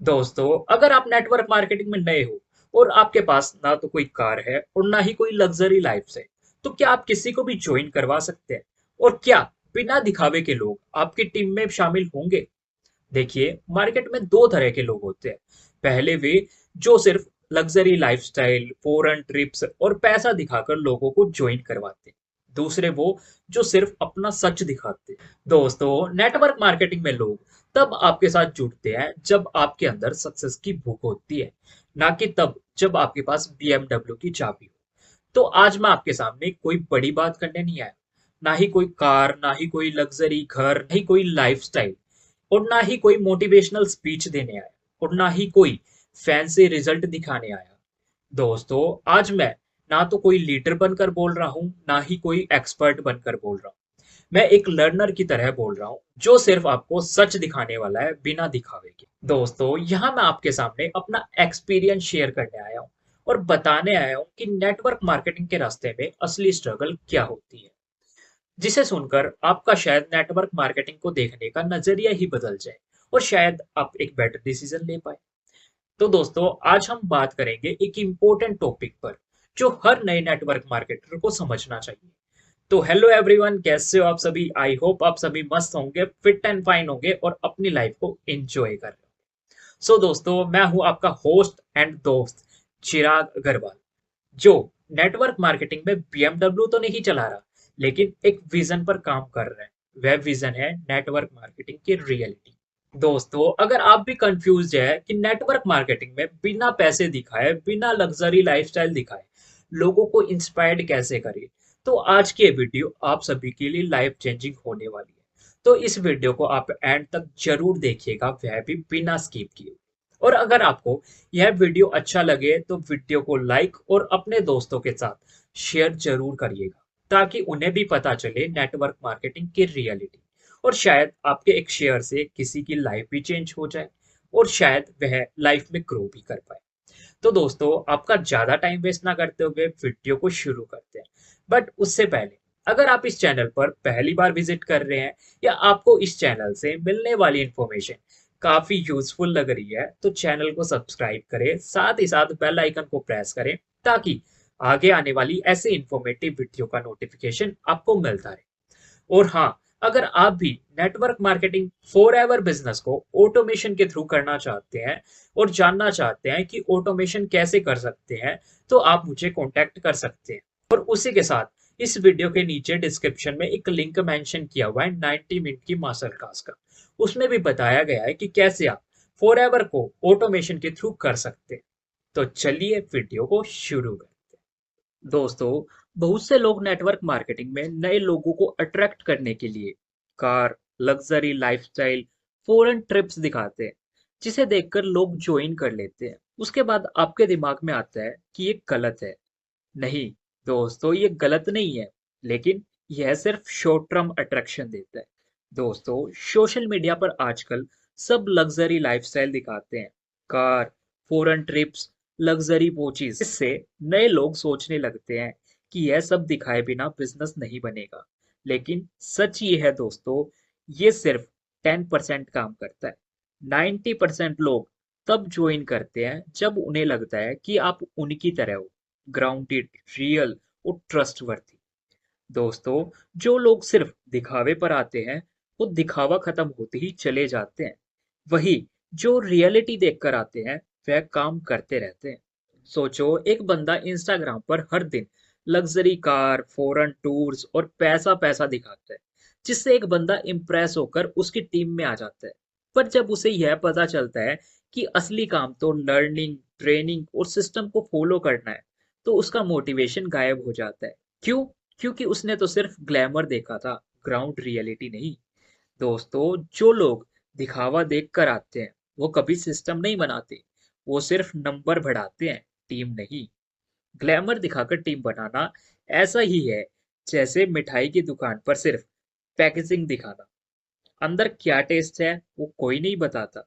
दोस्तों, अगर आप नेटवर्क मार्केटिंग में नए हो और आपके पास ना तो कोई कार है और ना ही कोई लग्जरी लाइफ है, तो क्या आप किसी को भी ज्वाइन करवा सकते हैं? और क्या बिना दिखावे के लोग आपकी टीम में शामिल होंगे? देखिए, मार्केट में दो तरह के लोग होते हैं। पहले वे जो सिर्फ लग्जरी लाइफस्टाइल, फॉरेन ट्रिप्स और पैसा दिखाकर लोगों को ज्वाइन करवाते हैं। दूसरे वो जो सिर्फ अपना सच दिखाते हैं। दोस्तों, नेटवर्क मार्केटिंग में लोग तब आपके साथ जुड़ते हैं जब आपके अंदर सक्सेस की भूख होती है, ना कि तब जब आपके पास BMW की चाबी हो। तो आज मैं आपके सामने कोई बड़ी बात करने नहीं आया। ना ही कोई कार, ना ही कोई लग्जरी घर, ना ही कोई लाइफस्टाइल, और ना ही कोई मोटिवेशनल स्पीच देने आया, और ना ही कोई फैंसी रिजल्ट दिखाने आया। दोस्तों, आज मैं ना तो कोई लीडर बनकर बोल रहा हूँ, ना ही कोई एक्सपर्ट बनकर बोल रहा हूँ। मैं एक लर्नर की तरह बोल रहा हूँ जो सिर्फ आपको सच दिखाने वाला है, बिना दिखावे के। दोस्तों, यहाँ मैं आपके सामने अपना एक्सपीरियंस शेयर करने आया हूँ और बताने आया हूँ कि नेटवर्क मार्केटिंग के रास्ते में असली स्ट्रगल क्या होती है, जिसे सुनकर आपका शायद नेटवर्क मार्केटिंग को देखने का नजरिया ही बदल जाए और शायद आप एक बेटर डिसीजन ले पाए। तो दोस्तों, आज हम बात करेंगे एक इम्पोर्टेंट टॉपिक पर जो हर नए नेटवर्क मार्केटर को समझना चाहिए। तो हेलो एवरीवन, कैसे हो आप सभी? आई होप आप सभी मस्त होंगे, फिट एंड फाइन होंगे और अपनी लाइफ को एंजॉय कर रहे हो। सो दोस्तों, मैं हूं आपका होस्ट एंड दोस्त चिराग अग्रवाल, जो नेटवर्क मार्केटिंग में BMW तो नहीं चला रहा, लेकिन एक विजन पर काम कर रहे हैं। वह विजन है नेटवर्क मार्केटिंग की रियलिटी। दोस्तों, अगर आप भी कंफ्यूज है कि नेटवर्क मार्केटिंग में बिना पैसे दिखाए, बिना लग्जरी लाइफस्टाइल दिखाए लोगों को इंस्पायर्ड कैसे करें, तो आज की ये वीडियो आप सभी के लिए लाइफ चेंजिंग होने वाली है। तो इस वीडियो को आप एंड तक जरूर देखिएगा, वह भी बिना स्किप किए। और अगर आपको यह वीडियो अच्छा लगे तो वीडियो को लाइक और अपने दोस्तों के साथ शेयर जरूर करिएगा, ताकि उन्हें भी पता चले नेटवर्क मार्केटिंग की रियलिटी। और शायद आपके एक शेयर से किसी की लाइफ भी चेंज हो जाए और शायद वह लाइफ में ग्रो भी कर पाए। तो दोस्तों, आपका ज्यादा टाइम वेस्ट ना करते हुए वीडियो को शुरू करते हैं। बट उससे पहले, अगर आप इस चैनल पर पहली बार विजिट कर रहे हैं या आपको इस चैनल से मिलने वाली इंफॉर्मेशन काफी यूजफुल लग रही है, तो चैनल को सब्सक्राइब करें, साथ ही साथ बेल आइकन को प्रेस करें, ताकि आगे आने वाली ऐसे इंफॉर्मेटिव वीडियो का नोटिफिकेशन आपको मिलता रहे। और हाँ, अगर आप भी network marketing for ever business को ऑटोमेशन के थ्रू करना चाहते हैं और जानना चाहते हैं कि ऑटोमेशन कैसे कर सकते हैं, तो आप मुझे कांटेक्ट कर सकते हैं। और उसी के साथ इस वीडियो के नीचे डिस्क्रिप्शन में एक लिंक मेंशन किया हुआ है 90 मिनट की मास्टर क्लास का। उसमें भी बताया गया है कि कैसे आप फॉर एवर को ऑटोमेशन के थ्रू कर सकते हैं। तो चलिए वीडियो को शुरू करते हैं। दोस्तों, बहुत से लोग नेटवर्क मार्केटिंग में नए लोगों को अट्रैक्ट करने के लिए car, luxury lifestyle, foreign trips दिखाते हैं, जिसे देखकर लोग ज्वाइन कर लेते हैं। उसके बाद आपके दिमाग में आता है कि ये गलत है। नहीं दोस्तों, ये गलत नहीं है, लेकिन यह सिर्फ शॉर्ट टर्म अट्रैक्शन देता है। दोस्तों, सोशल मीडिया पर आजकल सब लग्जरी लाइफस्टाइल दिखाते हैं, car, foreign trips, luxury watches. इससे नए लोग सोचने लगते हैं कि यह सब दिखाए बिना बिजनेस नहीं बनेगा। लेकिन सच ये है दोस्तों, ये सिर्फ 10% काम करता है। 90% लोग तब ज्वाइन करते हैं जब उन्हें लगता है कि आप उनकी तरह हो, ग्राउंडेड, रियल और ट्रस्टवर्दी। दोस्तों, जो लोग सिर्फ दिखावे पर आते हैं, वो दिखावा खत्म होते ही चले जाते हैं। वही जो रियलिटी देखकर आते हैं, वह काम करते रहते हैं। सोचो, एक बंदा इंस्टाग्राम पर हर दिन लग्जरी कार, फॉरेन टूर्स और पैसा पैसा दिखाता है, जिससे एक बंदा इंप्रेस होकर उसकी टीम में आ जाता है। पर जब उसे यह पता चलता है कि असली काम तो लर्निंग, ट्रेनिंग और सिस्टम को फॉलो करना है, तो उसका मोटिवेशन गायब हो जाता है। क्यों? क्योंकि उसने तो सिर्फ ग्लैमर देखा था, ग्राउंड रियलिटी नहीं। दोस्तों, जो लोग दिखावा देख कर आते हैं, वो कभी सिस्टम नहीं बनाते, वो सिर्फ नंबर बढ़ाते हैं, टीम नहीं। ग्लैमर दिखाकर टीम बनाना ऐसा ही है जैसे मिठाई की दुकान पर सिर्फ पैकेजिंग दिखाना। अंदर क्या टेस्ट है वो कोई नहीं बताता।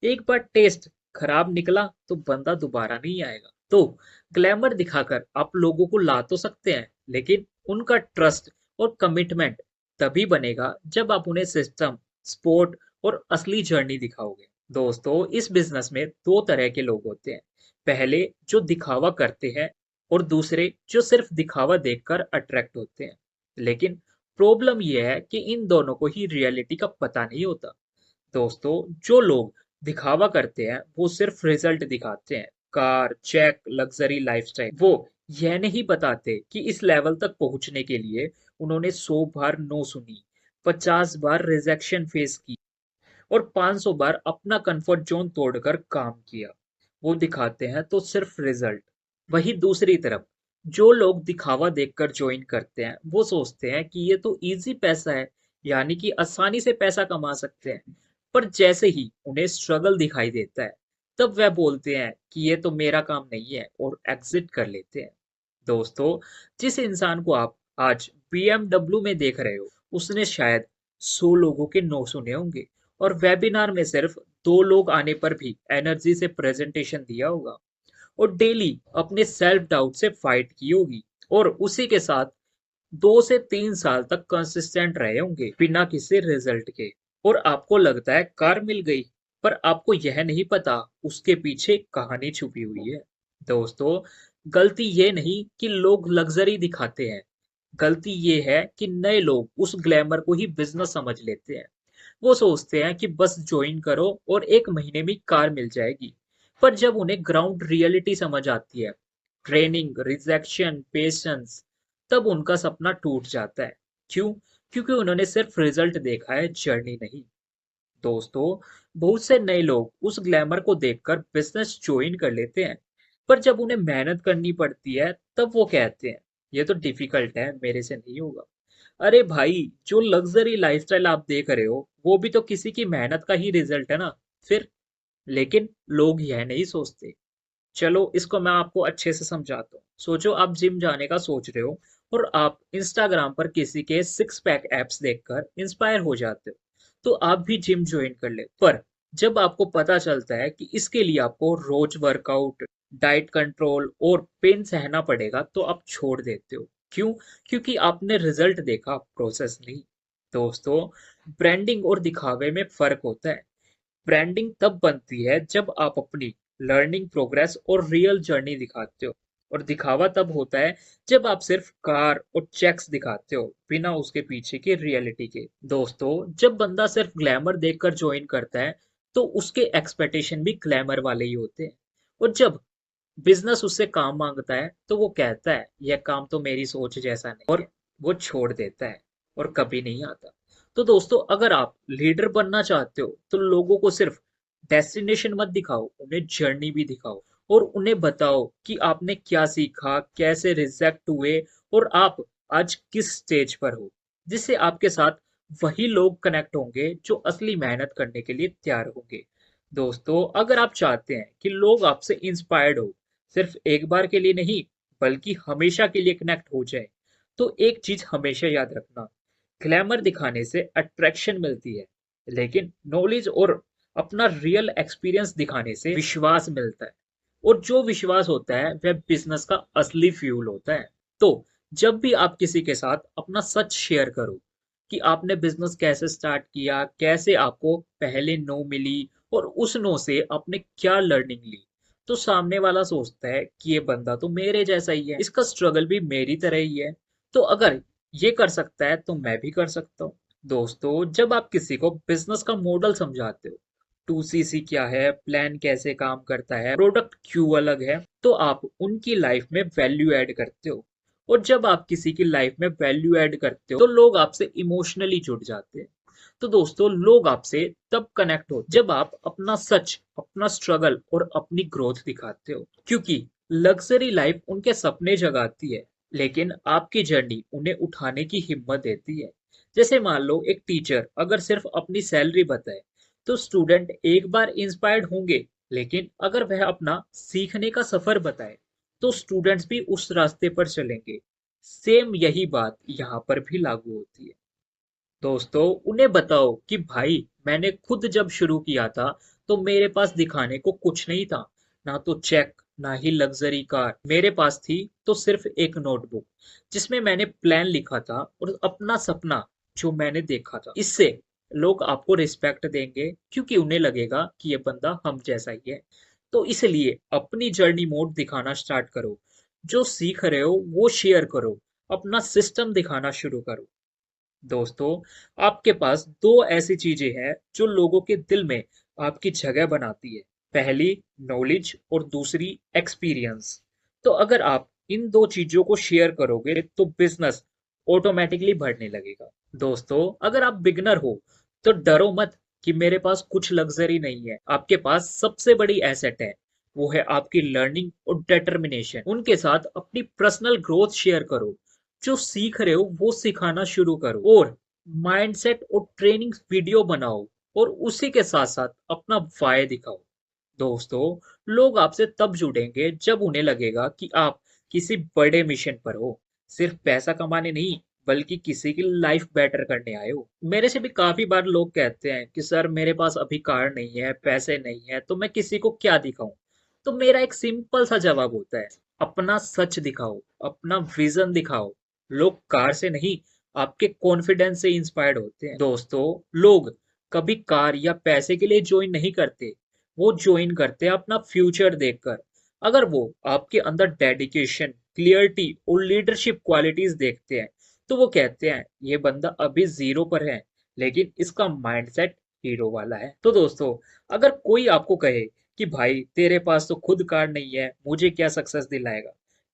एक बार टेस्ट खराब निकला तो बंदा दोबारा नहीं आएगा। तो ग्लैमर दिखाकर आप लोगों को ला तो सकते हैं, लेकिन उनका ट्रस्ट और कमिटमेंट तभी बनेगा जब आप उन्हें सिस्टम, स्पोर्ट और असली जर्नी दिखाओगे। दोस्तों, इस बिजनेस में दो तरह के लोग होते हैं। पहले जो दिखावा करते हैं और दूसरे जो सिर्फ दिखावा देखकर अट्रैक्ट होते हैं। लेकिन प्रॉब्लम यह है कि इन दोनों को ही रियलिटी का पता नहीं होता। दोस्तों, जो लोग दिखावा करते हैं वो सिर्फ रिजल्ट दिखाते हैं, कार, चेक, लग्जरी लाइफस्टाइल। वो यह नहीं बताते कि इस लेवल तक पहुंचने के लिए उन्होंने 100 बार नो सुनी, 50 बार रिजेक्शन फेस की और 500 बार अपना कंफर्ट जोन तोड़कर काम किया। वो दिखाते हैं तो सिर्फ रिजल्ट। वही दूसरी तरफ जो लोग दिखावा देखकर ज्वाइन करते हैं वो सोचते हैं कि ये तो इजी पैसा है, यानी कि आसानी से पैसा कमा सकते हैं। पर जैसे ही उन्हें स्ट्रगल दिखाई देता है तब वह बोलते हैं कि ये तो मेरा काम नहीं है और एग्जिट कर लेते हैं। दोस्तों, जिस इंसान को आप आज BMW में देख रहे हो उसने शायद 100 लोगों के नो सुने होंगे और वेबिनार में सिर्फ 2 लोग आने पर भी एनर्जी से प्रेजेंटेशन दिया होगा और डेली अपने सेल्फ डाउट से फाइट की होगी और उसी के साथ 2 से 3 साल तक कंसिस्टेंट रहे होंगे बिना किसी रिजल्ट के। और आपको लगता है कार मिल गई, पर आपको यह नहीं पता उसके पीछे कहानी छुपी हुई है। दोस्तों, गलती ये नहीं कि लोग लग्जरी दिखाते हैं, गलती ये है कि नए लोग उस ग्लैमर को ही बिजनेस समझ लेते हैं। वो सोचते हैं कि बस ज्वाइन करो और 1 महीने में कार मिल जाएगी। पर जब उन्हें ग्राउंड रियलिटी समझ आती है, ट्रेनिंग, रिजेक्शन, पेशेंस, तब उनका सपना टूट जाता है। क्यों? क्योंकि उन्होंने सिर्फ रिजल्ट देखा है, जर्नी नहीं। दोस्तों, बहुत से नए लोग उस ग्लैमर को देखकर बिजनेस ज्वाइन कर लेते हैं, पर जब उन्हें मेहनत करनी पड़ती है तब वो कहते हैं ये तो डिफिकल्ट है, मेरे से नहीं होगा। अरे भाई, जो लग्जरी लाइफस्टाइल आप देख रहे हो वो भी तो किसी की मेहनत का ही रिजल्ट है ना। फिर लेकिन लोग यह नहीं सोचते। चलो इसको मैं आपको अच्छे से समझाता हूँ। सोचो आप जिम जाने का सोच रहे हो और आप इंस्टाग्राम पर किसी के 6 पैक एप्स देखकर इंस्पायर हो जाते हो, तो आप भी जिम ज्वाइन कर ले। पर जब आपको पता चलता है कि इसके लिए आपको रोज वर्कआउट, डाइट कंट्रोल और पेन सहना पड़ेगा तो आप छोड़ देते हो। क्यों? क्योंकि आपने रिजल्ट देखा, प्रोसेस नहीं। दोस्तों, ब्रांडिंग और दिखावे में फर्क होता है। ब्रांडिंग तब बनती है जब आप अपनी लर्निंग प्रोग्रेस और रियल जर्नी दिखाते हो, और दिखावा तब होता है जब आप सिर्फ कार और चेक्स दिखाते हो बिना उसके पीछे की रियलिटी के। दोस्तों, जब बंदा सिर्फ ग्लैमर देखकर ज्वाइन करता है तो उसके एक्सपेक्टेशन भी ग्लैमर वाले ही होते हैं। और जब बिजनेस उससे काम मांगता है तो वो कहता है यह काम तो मेरी सोच जैसा नहीं, और वो छोड़ देता है और कभी नहीं आता। तो दोस्तों, अगर आप लीडर बनना चाहते हो तो लोगों को सिर्फ डेस्टिनेशन मत दिखाओ, उन्हें जर्नी भी दिखाओ और उन्हें बताओ कि आपने क्या सीखा, कैसे रिजेक्ट हुए और आप आज किस स्टेज पर हो, जिससे आपके साथ वही लोग कनेक्ट होंगे जो असली मेहनत करने के लिए तैयार होंगे। दोस्तों, अगर आप चाहते हैं कि लोग आपसे इंस्पायर्ड हो, सिर्फ एक बार के लिए नहीं बल्कि हमेशा के लिए कनेक्ट हो जाए, तो एक चीज हमेशा याद रखना, ग्लैमर दिखाने से अट्रैक्शन मिलती है, लेकिन नॉलेज और अपना रियल एक्सपीरियंस दिखाने से विश्वास मिलता है। और जो विश्वास होता है वह बिजनेस का असली फ्यूल होता है। तो जब भी आप किसी के साथ अपना सच शेयर करो कि आपने बिजनेस कैसे स्टार्ट किया, कैसे आपको पहले नो मिली और उस नो से आपने क्या लर्निंग ली, तो सामने वाला सोचता है कि ये बंदा तो मेरे जैसा ही है, इसका स्ट्रगल भी मेरी तरह ही है। तो अगर ये कर सकता है तो मैं भी कर सकता हूँ। दोस्तों, जब आप किसी को बिजनेस का मॉडल समझाते हो, 2CC क्या है, प्लान कैसे काम करता है, प्रोडक्ट क्यों अलग है, तो आप उनकी लाइफ में वैल्यू ऐड करते हो। और जब आप किसी की लाइफ में वैल्यू ऐड करते हो तो लोग आपसे इमोशनली जुड़ जाते हैं। तो दोस्तों, लोग आपसे तब कनेक्ट हो जब आप अपना सच, अपना स्ट्रगल और अपनी ग्रोथ दिखाते हो। क्योंकि लग्जरी लाइफ उनके सपने जगाती है, लेकिन आपकी जर्नी उन्हें उठाने की हिम्मत देती है। जैसे मान लो एक टीचर अगर सिर्फ अपनी सैलरी बताए तो स्टूडेंट एक बार इंस्पायर्ड होंगे, लेकिन अगर वह अपना सीखने का सफर बताए तो स्टूडेंट्स भी उस रास्ते पर चलेंगे। सेम यही बात यहाँ पर भी लागू होती है। दोस्तों, उन्हें बताओ कि भाई, मैंने खुद जब शुरू किया था तो मेरे पास दिखाने को कुछ नहीं था, ना तो चेक, ना ही लग्जरी कार। मेरे पास थी तो सिर्फ एक नोटबुक जिसमें मैंने प्लान लिखा था और अपना सपना जो मैंने देखा था। इससे लोग आपको रिस्पेक्ट देंगे क्योंकि उन्हें लगेगा कि ये बंदा हम जैसा ही है। तो इसलिए अपनी जर्नी मोड दिखाना स्टार्ट करो। जो सीख रहे हो वो शेयर करो। अपना सिस्टम दिखाना शुरू करो। दोस्तों, आपके पास दो ऐसी चीजें हैं जो लोगों के दिल में आपकी जगह बनाती है। पहली नॉलेज और दूसरी एक्सपीरियंस। तो अगर आप इन दो चीजों को शेयर करोगे तो बिजनेस ऑटोमेटिकली बढ़ने लगेगा। दोस्तों, अगर आप बिगनर हो तो डरो मत कि मेरे पास कुछ लग्जरी नहीं है। आपके पास सबसे बड़ी एसेट है, वो है आपकी लर्निंग और डिटर्मिनेशन। उनके साथ अपनी पर्सनल ग्रोथ शेयर करो। जो सीख रहे हो वो सिखाना शुरू करो और माइंडसेट और ट्रेनिंग वीडियो बनाओ और उसी के साथ साथ अपना वाय दिखाओ। दोस्तों, लोग आपसे तब जुड़ेंगे जब उन्हें लगेगा कि आप किसी बड़े मिशन पर हो, सिर्फ पैसा कमाने नहीं बल्कि किसी की लाइफ बेटर करने आए हो। मेरे से भी काफी बार लोग कहते हैं कि सर मेरे पास अभी कार नहीं है, पैसे नहीं है, तो मैं किसी को क्या दिखाऊं। तो मेरा एक सिंपल सा जवाब होता है, अपना सच दिखाओ, अपना विजन दिखाओ। लोग कार से नहीं, आपके कॉन्फिडेंस से इंस्पायर्ड होते हैं। दोस्तों, लोग कभी कार या पैसे के लिए ज्वाइन नहीं करते, वो ज्वाइन करते हैं अपना फ्यूचर देखकर। अगर वो आपके अंदर डेडिकेशन, क्लियरिटी और लीडरशिप क्वालिटीज देखते हैं तो वो कहते हैं ये बंदा अभी जीरो पर है लेकिन इसका माइंडसेट हीरो वाला है। तो दोस्तों, अगर कोई आपको कहे कि भाई तेरे पास तो खुद कार नहीं है, मुझे क्या सक्सेस दिलाएगा,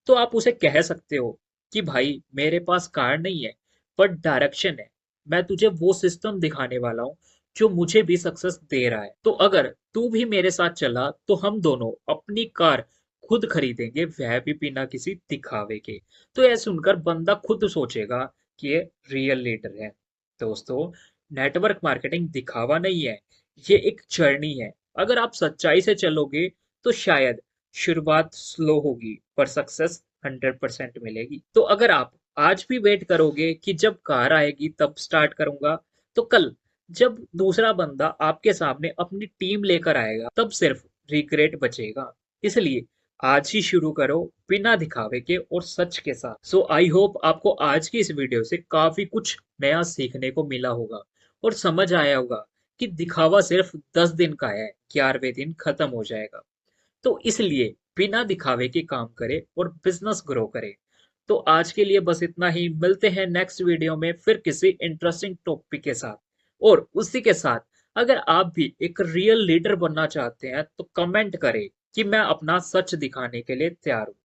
तो आप उसे कह सकते हो कि भाई मेरे पास कार नहीं है पर डायरेक्शन है। मैं तुझे वो सिस्टम दिखाने वाला हूँ जो मुझे भी सक्सेस दे रहा है। तो अगर तू भी मेरे साथ चला तो हम दोनों अपनी कार खुद खरीदेंगे, वह भी बिना किसी दिखावे के। तो यह सुनकर बंदा खुद सोचेगा कि ये रियल लीडर है। दोस्तों, नेटवर्क मार्केटिंग दिखावा नहीं है, ये एक जर्नी है। अगर आप सच्चाई से चलोगे तो शायद शुरुआत स्लो होगी पर सक्सेस 100% मिलेगी। तो अगर आप आज भी वेट करोगे कि जब कार आएगी तब स्टार्ट करूंगा, तो कल जब दूसरा बंदा आपके सामने अपनी टीम लेकर आएगा तब सिर्फ रिग्रेट बचेगा। इसलिए आज ही शुरू करो, बिना दिखावे के और सच के साथ। सो आई होप आपको आज की इस वीडियो से काफी कुछ नया सीखने को मिला होगा और समझ आया होगा कि दिखावा सिर्फ 10 दिन का है, 11वें दिन खत्म हो जाएगा। तो इसलिए बिना दिखावे के काम करें और बिजनेस ग्रो करें। तो आज के लिए बस इतना ही। मिलते हैं नेक्स्ट वीडियो में फिर किसी इंटरेस्टिंग टॉपिक के साथ। और उसी के साथ अगर आप भी एक रियल लीडर बनना चाहते हैं तो कमेंट करें कि मैं अपना सच दिखाने के लिए तैयार हूं।